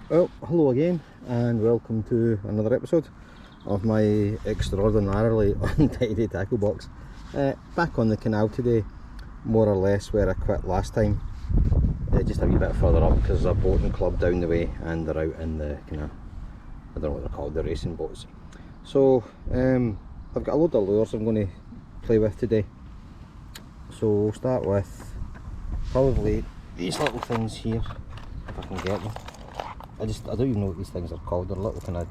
Well, hello again and welcome to another episode of my extraordinarily untidy tackle box. Back on the canal today, more or less where I quit last time, just a wee bit further up because there's a boating club down the way and they're out in the kind of, I don't know what they're called, the racing boats. So I've got a load of lures I'm going to play with today. So we'll start with probably these little things here, if I can get them. I don't even know what these things are called. They're little kind of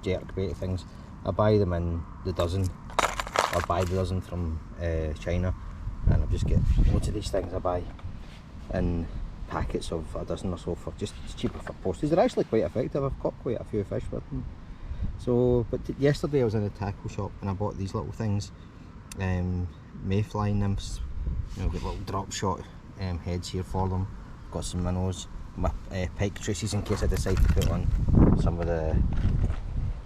jerk bait things. I buy them in the dozen. I buy the dozen from China, and I just get loads of these things. I buy in packets of a dozen or so for just cheaper for postage. They're actually quite effective. I've caught quite a few fish with them. So, but yesterday I was in a tackle shop and I bought these little things, mayfly nymphs. You know, got little drop shot heads here for them. Got some minnows. My pike traces in case I decide to put on some of the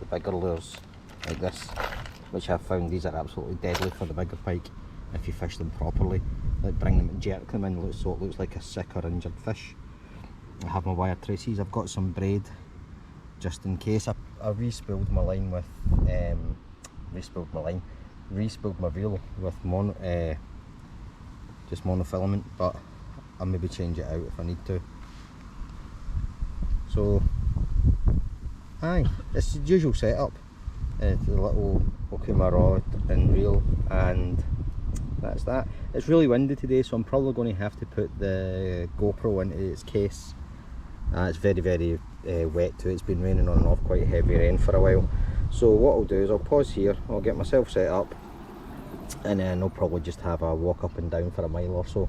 bigger lures like this, which I've found these are absolutely deadly for the bigger pike if you fish them properly. Like bring them and jerk them in so it looks like a sick or injured fish. I have my wire traces. I've got some braid just in case. I re-spooled my line with re-spooled my reel with just monofilament, but I'll maybe change it out if I need to. So, it's the usual setup. The little Okuma rod and reel, and that's that. It's really windy today, so I'm probably going to have to put the GoPro into its case. It's very, very wet too. It's been raining on and off, quite heavy rain for a while. So what I'll do is I'll pause here, I'll get myself set up, and then I'll probably just have a walk up and down for a mile or so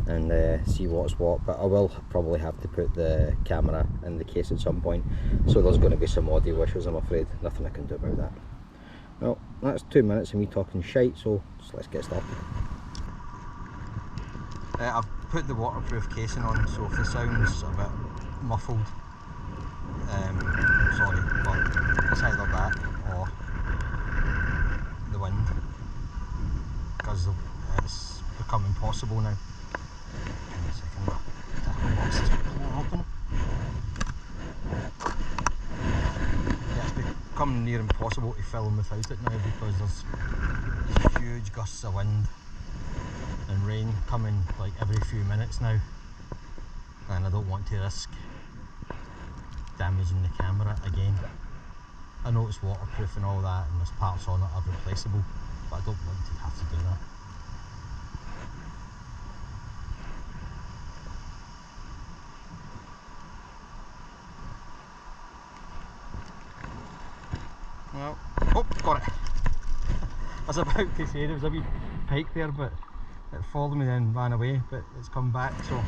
and see what's what. But I will probably have to put the camera in the case at some point, so there's going to be some audio issues, I'm afraid. Nothing I can do about that. Well, that's 2 minutes of me talking shite, so let's get started. I've put the waterproof casing on, so if the sound's a bit muffled, sorry, but it's either that or the wind, because it's become impossible now. Become near impossible to film without it now because there's these huge gusts of wind and rain coming like every few minutes now, and I don't want to risk damaging the camera again. I know it's waterproof and all that, and there's parts on it are replaceable, but I don't want to have to do that. Well, oh, got it. I was about to say there was a wee pike there, but it followed me and ran away, but it's come back, so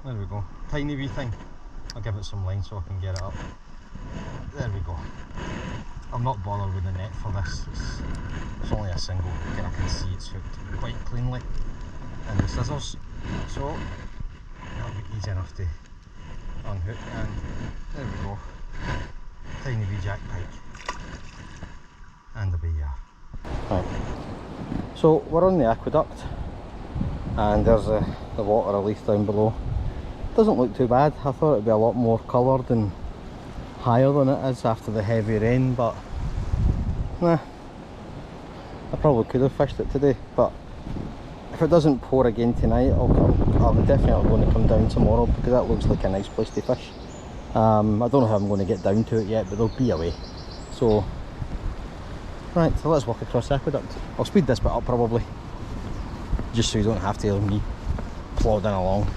there we go. Tiny wee thing. I'll give it some line so I can get it up. There we go. I'm not bothered with the net for this. It's only a single hook and I can see it's hooked quite cleanly. And the scissors, so that'll be easy enough to unhook, and there we go. Tiny wee jack pike and a wee yarn. Right, so we're on the aqueduct and there's the water release down below. Doesn't look too bad. I thought it'd be a lot more coloured and higher than it is after the heavy rain, but nah, I probably could have fished it today, but if it doesn't pour again tonight, I'm definitely going to come down tomorrow because that looks like a nice place to fish. I don't know how I'm going to get down to it yet, but there'll be a way. So, right, so let's walk across the aqueduct. I'll speed this bit up probably, just so you don't have to hear me plodding along.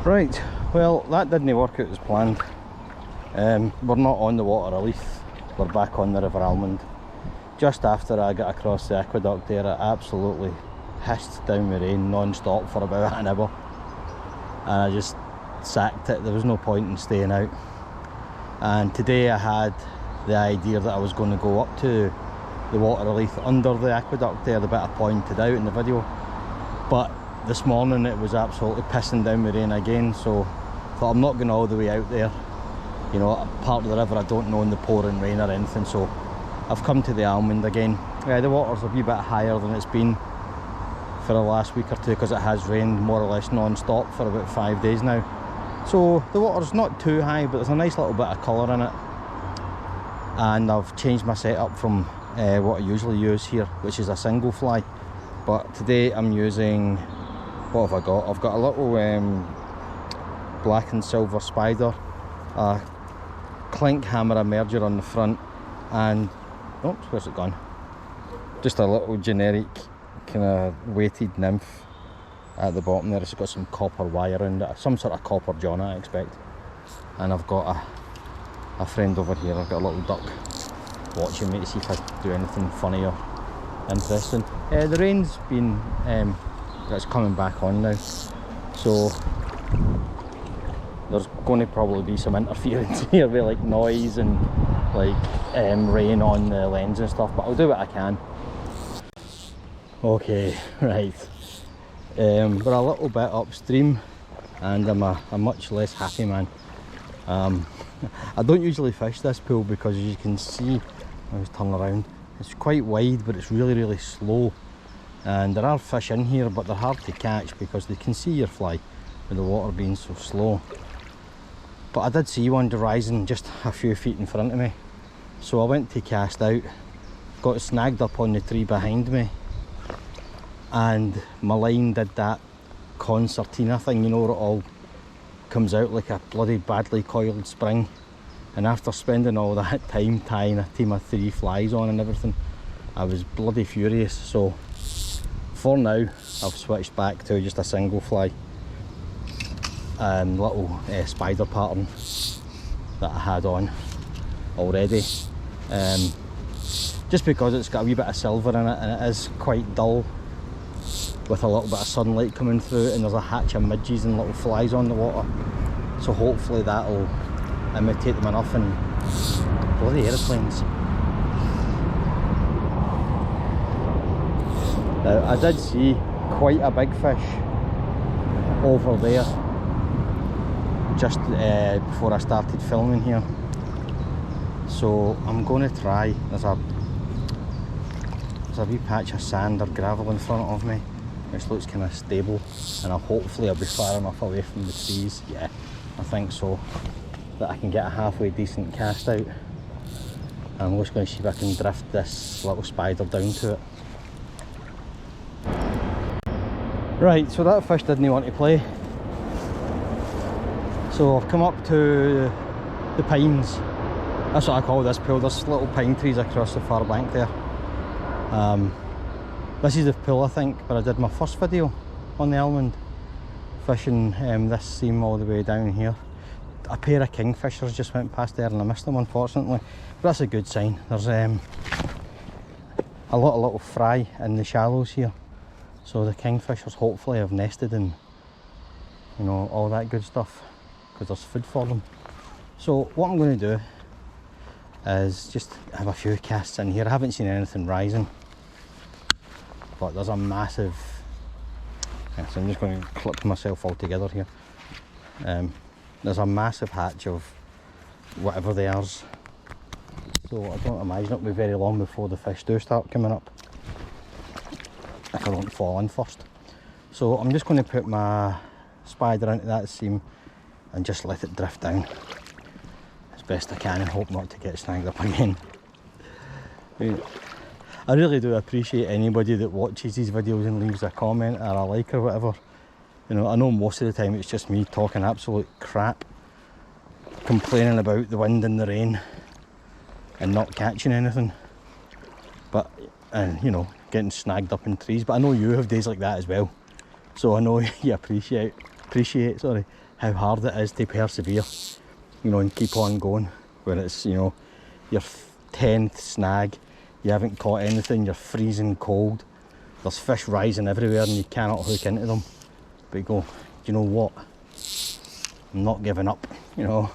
Right, well that didn't work out as planned. We're not on the water release, we're back on the River Almond. Just after I got across the aqueduct there, it absolutely hissed down the rain non-stop for about an hour. And I just sacked it. There was no point in staying out. And today I had the idea that I was going to go up to the water release under the aqueduct there, the bit I pointed out in the video, but this morning it was absolutely pissing down the rain again, so I thought I'm not going all the way out there. You know, a part of the river I don't know in the pouring rain or anything, so I've come to the Almond again. The water's a wee bit higher than it's been for the last week or two because it has rained more or less non-stop for about 5 days now. So the water's not too high, but there's a nice little bit of colour in it. And I've changed my setup from what I usually use here, which is a single fly. But today I'm using, what have I got? I've got a little black and silver spider, a clink hammer emerger on the front, and oops, where's it gone? Just a little generic kind of weighted nymph at the bottom there. It's got some copper wire around it, some sort of copper john I expect. And I've got a friend over here. I've got a little duck watching me to see if I do anything funny or interesting. The rain's been it's coming back on now, so there's going to probably be some interference here with like noise and like rain on the lens and stuff, but I'll do what I can. Okay, right, we're a little bit upstream and I'm a much less happy man. I don't usually fish this pool because, as you can see, I'll just turn around, it's quite wide but it's really slow, and there are fish in here but they're hard to catch because they can see your fly with the water being so slow. But I did see one rising just a few feet in front of me, so I went to cast out, got it snagged up on the tree behind me, and my line did that concertina thing, you know, where it all comes out like a bloody badly coiled spring. And after spending all that time tying a team of 3 flies on and everything, I was bloody furious. So for now I've switched back to just a single fly and little spider pattern that I had on already, just because it's got a wee bit of silver in it and it is quite dull with a little bit of sunlight coming through, and there's a hatch of midges and little flies on the water, so hopefully that'll imitate them enough. And bloody aeroplanes. Now I did see quite a big fish over there just before I started filming here, so I'm going to try. There's a wee patch of sand or gravel in front of me which looks kind of stable, and hopefully I'll be far enough away from the trees, yeah, I think so, that I can get a halfway decent cast out. And I'm just going to see if I can drift this little spider down to it. Right, so that fish didn't want to play, so I've come up to the pines. That's what I call this pool. There's little pine trees across the far bank there. This is the pool I think where I did my first video on the Almond, fishing this seam all the way down here. A pair of kingfishers just went past there and I missed them unfortunately, but that's a good sign. There's a lot of little fry in the shallows here, so the kingfishers hopefully have nested and, you know, all that good stuff, because there's food for them. So what I'm going to do is just have a few casts in here. I haven't seen anything rising, but there's a massive, so I'm just going to clip myself all together here. There's a massive hatch of whatever they are, so I don't imagine it'll be very long before the fish do start coming up, if I don't fall in first. So I'm just going to put my spider into that seam and just let it drift down as best I can and hope not to get snagged up again. I really do appreciate anybody that watches these videos and leaves a comment or a like or whatever. You know, I know most of the time it's just me talking absolute crap, complaining about the wind and the rain and not catching anything, but you know, getting snagged up in trees. But I know you have days like that as well, so I know you appreciate how hard it is to persevere, you know, and keep on going when it's, you know, your 10th snag, you haven't caught anything, you're freezing cold, there's fish rising everywhere and you cannot hook into them, but you go, you know what, I'm not giving up, you know,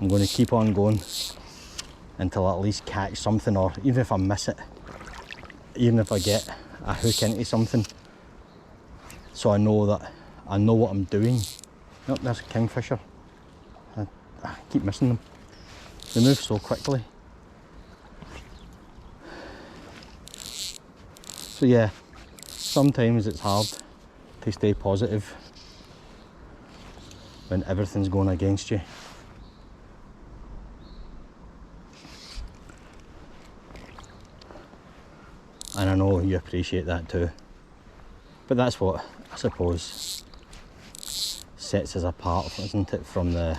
I'm going to keep on going until I at least catch something, or even if I miss it, even if I get a hook into something, so I know that I know what I'm doing. Oh, there's a kingfisher. I keep missing them. They move so quickly. So yeah, sometimes it's hard to stay positive when everything's going against you. And I know you appreciate that too. But that's what, I suppose, sets us apart, isn't it, from the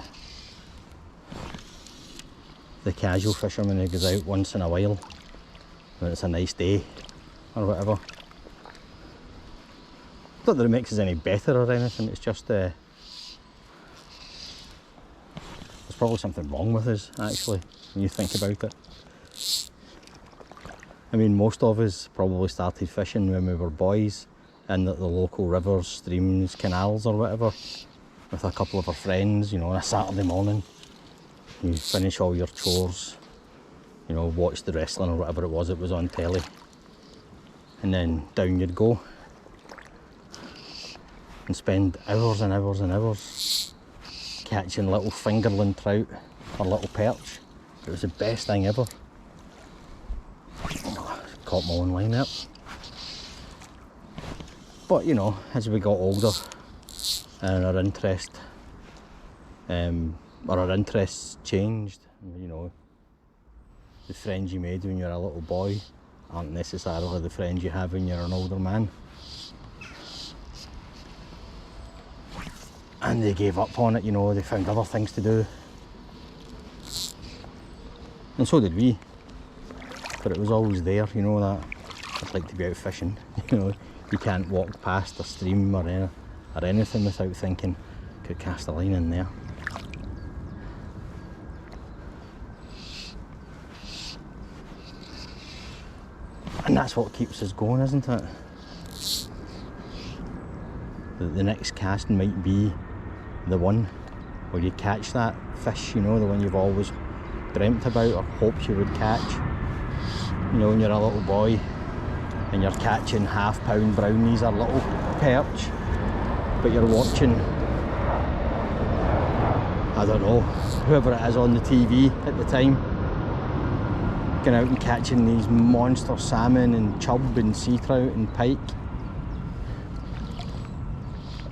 casual fisherman who goes out once in a while when it's a nice day or whatever. Not that it makes us any better or anything, it's just there's probably something wrong with us, actually, when you think about it. I mean, most of us probably started fishing when we were boys in the local rivers, streams, canals or whatever, with a couple of our friends, you know, on a Saturday morning. You finish all your chores, you know, watch the wrestling or whatever it was on telly, and then down you'd go and spend hours and hours and hours catching little fingerling trout or little perch. It was the best thing ever. Caught my own line out. But you know, as we got older and our interests changed, you know, the friends you made when you were a little boy aren't necessarily the friends you have when you're an older man. And they gave up on it, you know, they found other things to do. And so did we. But it was always there, you know, that I'd like to be out fishing. You know, you can't walk past a stream or anything without thinking, could cast a line in there. And that's what keeps us going, isn't it? The next cast might be the one where you catch that fish, you know, the one you've always dreamt about or hoped you would catch. You know, when you're a little boy and you're catching half-pound brownies or little perch, but you're watching, I don't know, whoever it is on the TV at the time, going out and catching these monster salmon and chub and sea trout and pike.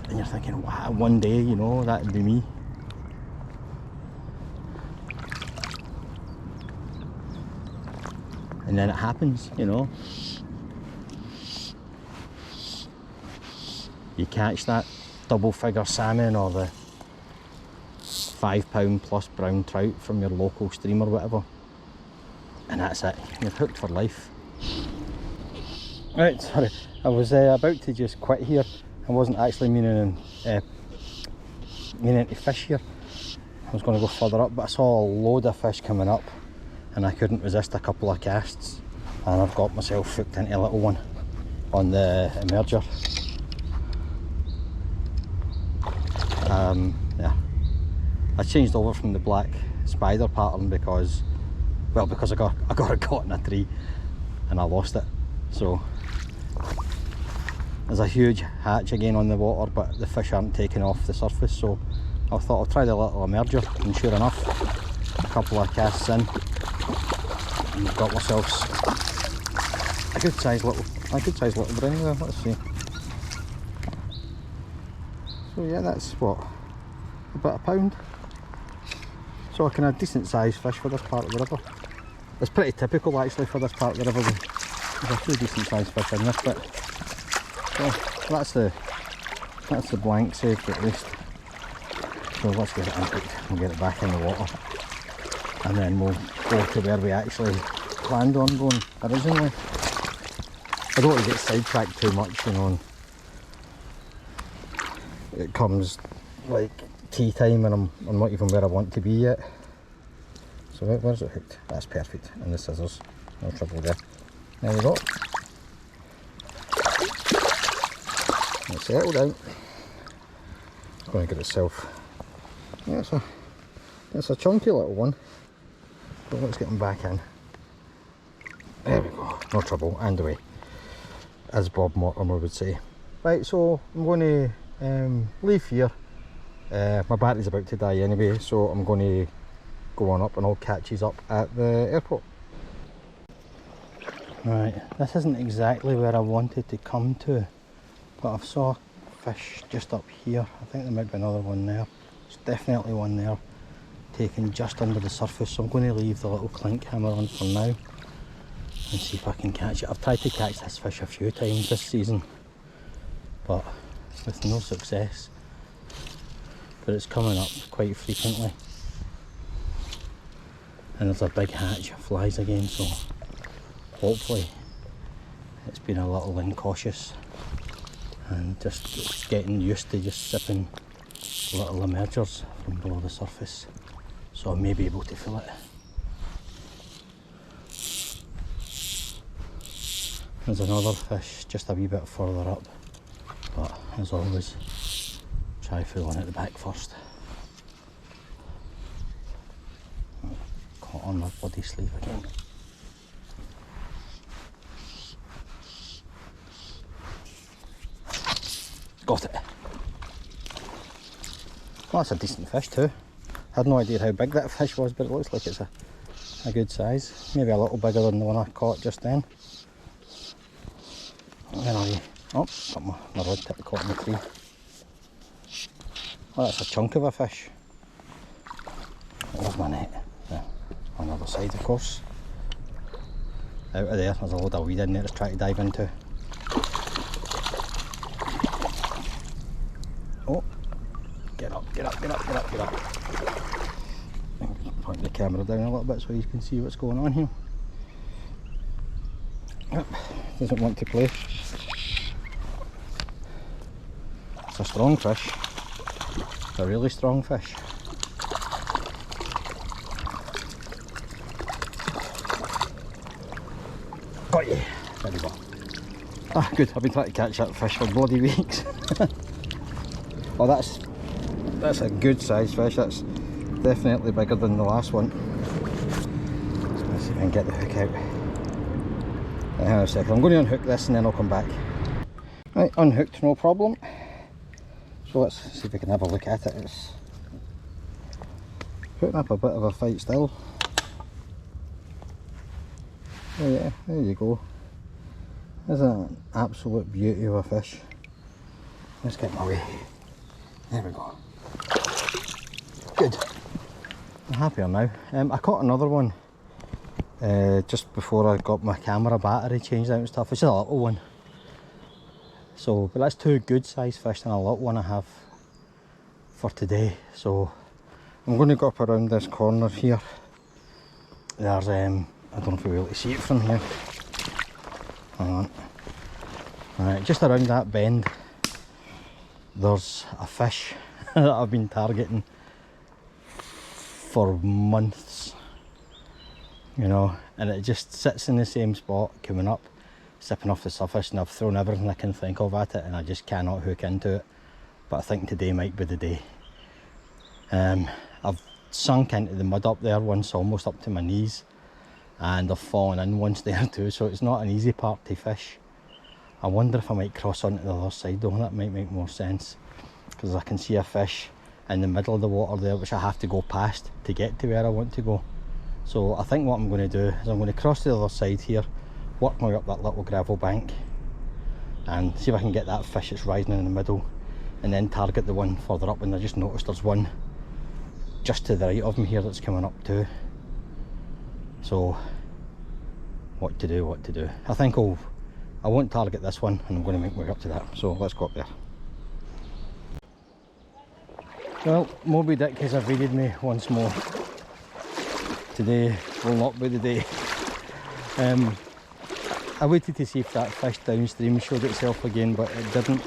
And you're thinking, wow, one day, you know, that'd be me. And then it happens, you know. You catch that double figure salmon or the £5 plus brown trout from your local stream or whatever. And that's it, you're hooked for life. Right, sorry, I was about to just quit here. I wasn't actually meaning to fish here. I was going to go further up, but I saw a load of fish coming up and I couldn't resist a couple of casts, and I've got myself hooked into a little one on the emerger. Yeah, I changed over from the black spider pattern because I got it caught in a tree and I lost it. So there's a huge hatch again on the water, but the fish aren't taking off the surface, so I thought I'll try the little emerger, and sure enough, a couple of casts in and I've got myself a good sized little brownie there. Let's see. So yeah, that's what, about a pound. So a kind of decent sized fish for this part of the river. It's pretty typical actually for this part of the river. There's a few decent sized fish in this bit. So that's the blank saved at least. So let's get it emptied and get it back in the water, and then we'll go to where we actually planned on going originally. I don't want to get sidetracked too much, you know. It comes like tea time and I'm not even where I want to be yet. So where's it hooked? That's perfect. And the scissors, no trouble there. There we go. It's settled out. It's going to get itself. Yeah, it's a chunky little one. But let's get him back in. There we go. No trouble. And away, as Bob Mortimer would say. Right, so I'm going to leave here. My battery's about to die anyway, so I'm going to go on up and I'll catch you up at the airport. Right, this isn't exactly where I wanted to come to, but I saw fish just up here. I think there might be another one there. There's definitely one there taken just under the surface, so I'm going to leave the little clink hammer on for now and see if I can catch it. I've tried to catch this fish a few times this season, but with no success. But it's coming up quite frequently, and there's a big hatch of flies again, so hopefully it's been a little incautious and just getting used to just sipping little emergers from below the surface, so I may be able to fill it. There's another fish just a wee bit further up, but as always, try filling at the back first. Caught on my bloody sleeve again. Got it. Well, that's a decent fish too. Had no idea how big that fish was, but it looks like it's a good size. Maybe a little bigger than the one I caught just then. Where are you? Oh, got my rod tip caught in the tree. Oh, that's a chunk of a fish. There's my net. Yeah, on the other side, of course. Out of there, there's a load of weed in there to try to dive into. Oh, get up, get up, get up, get up, get up. Point the camera down a little bit so you can see what's going on here. Yep, doesn't want to play. It's a strong fish. A really strong fish. Got you. There we go. Ah, good. I've been trying to catch that fish for bloody weeks. Oh, that's a good size fish. That's definitely bigger than the last one. Let's see if I can get the hook out. Hang on a second. I'm going to unhook this and then I'll come back. Right, unhooked, no problem. So let's see if we can have a look at it. It's putting up a bit of a fight still. Oh yeah, there you go. Isn't it an absolute beauty of a fish? Let's get my way. There we go. Good. I'm happier now. I caught another one just before I got my camera battery changed out and stuff. It's just a little one. So, but that's two good sized fish and a little one I have for today. So I'm going to go up around this corner here. There's I don't know if you'll be able to see it from here. Hang on. Alright, just around that bend there's a fish that I've been targeting for months, you know, and it just sits in the same spot coming up, sipping off the surface, and I've thrown everything I can think of at it and I just cannot hook into it. But I think today might be the day. I've sunk into the mud up there once, almost up to my knees, and I've fallen in once there too, so it's not an easy part to fish. I wonder if I might cross onto the other side though. That might make more sense, because I can see a fish in the middle of the water there which I have to go past to get to where I want to go. So I think what I'm going to do is I'm going to cross to the other side here, work my way up that little gravel bank and see if I can get that fish that's rising in the middle, and then target the one further up. And I just noticed there's one just to the right of me here that's coming up too. So what to do? I think I won't target this one and I'm going to make my way up to that. So let's go up there. Well, Moby Dick has evaded me once more. Today will not be the day. I waited to see if that fish downstream showed itself again, but it didn't.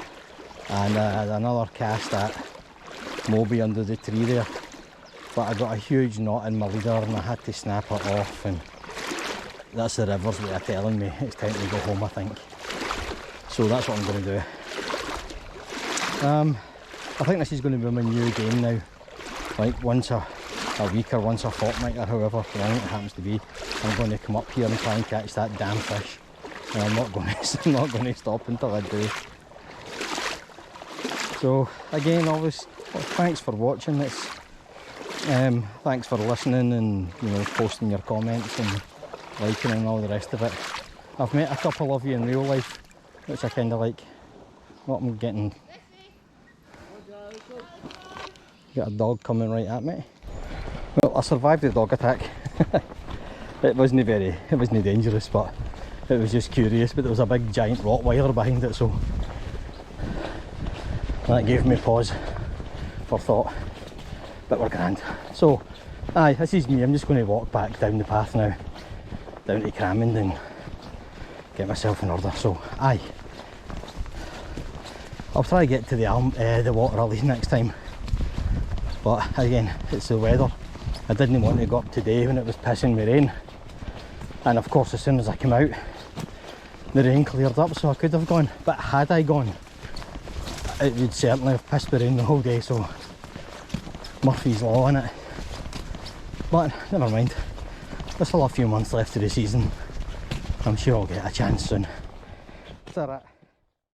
And I had another cast at Moby under the tree there, but I got a huge knot in my leader and I had to snap it off, and that's the river's way of telling me it's time to go home, I think. So that's what I'm going to do. I think this is going to be my new game now. Like once a week or once a fortnight or however long it happens to be, I'm going to come up here and try and catch that damn fish. And I'm not going to stop until I do. So again, always thanks for watching. Thanks for listening and, you know, posting your comments and liking and all the rest of it. I've met a couple of you in real life, which I kind of like. What I'm getting. Got a dog coming right at me. Well, I survived the dog attack. It wasn't dangerous, but it was just curious. But there was a big giant Rottweiler behind it, so that gave me pause for thought. But we're grand. So, aye, this is me. I'm just going to walk back down the path now, down to Crammond, and get myself in order. So, aye, I'll try to get to the water early next time. But again, it's the weather. I didn't want to go up today when it was pissing with rain. And of course, as soon as I came out, the rain cleared up, so I could have gone. But had I gone, it would certainly have pissed with rain the whole day, so Murphy's Law in it. But never mind. There's still a few months left of the season. I'm sure I'll get a chance soon. That's alright.